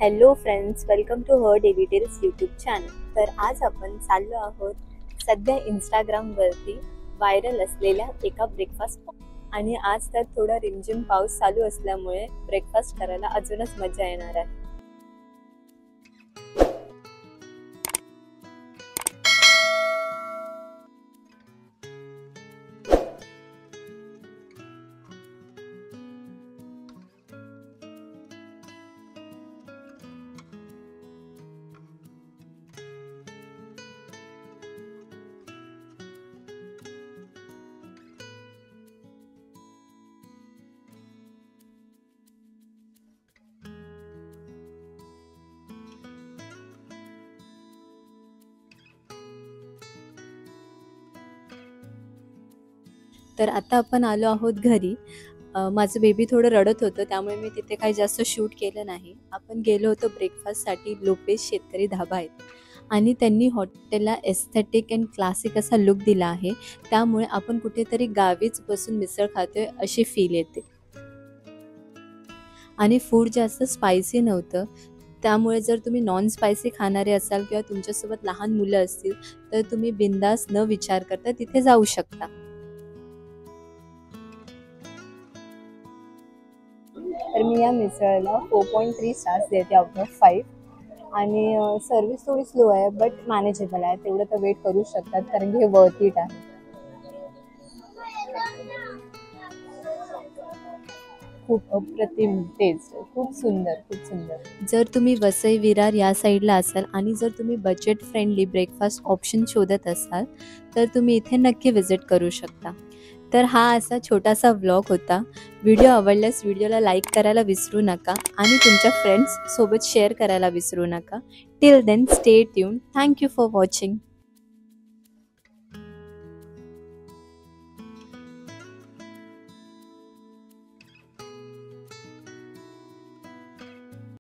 Hello friends, welcome to her daily tales YouTube channel. तर आज आपण चाललो आहोत सध्या इंस्टाग्रामवरती व्हायरल असलेल्या एका ब्रेकफास्ट. आणि आज तर थोडा रिमझिम पाऊस चालू असल्यामुळे ब्रेकफास्ट करायला अजूनच मजा येणार आहे. तर आता आपण आलो आहोत घरी. माझं बेबी थोडं रडत होतं, त्यामुळे मी तिथे काही जास्त शूट केलं नाही. आपण गेलो होतो ब्रेकफास्टसाठी. लोपेश शेतकरी धाबा आहेत आणि त्यांनी हॉटेलला एस्थेटिक अँड क्लासिक असा लुक दिला आहे. त्यामुळे आपण कुठेतरी गावीच बसून मिसळ खातोय अशी फील येते. आणि फूड जास्त स्पायसी नव्हतं, त्यामुळे जर तुम्ही नॉन स्पायसी खाणारे असाल किंवा तुमच्यासोबत लहान मुलं असतील तर तुम्ही बिंदास न विचार करता तिथे जाऊ शकता. तर मी या मिसळला 4.3 स्टार्स देते आउट ऑफ 5. आणि सर्विस थोडी स्लो आहे बट मॅनेजेबल आहे. तेवढं तर वेट करू शकतात कारण की हे वर्थ इट आहे. खूप अप्रतिम टेस्ट, खूप सुंदर, खूप सुंदर. जर तुम्ही वसई विरार या साईडला असाल आणि जर तुम्ही बजेट फ्रेंडली ब्रेकफास्ट ऑप्शन शोधत असाल तर तुम्ही इथे नक्की विजिट करू शकता. तर हा असा छोटासा व्लॉग होता. व्हिडिओ आवडल्यास व्हिडिओला लाईक करायला विसरू नका आणि तुमच्या फ्रेंड्स सोबत शेअर करायला विसरू नका. Till then stay tuned. Thank you for watching.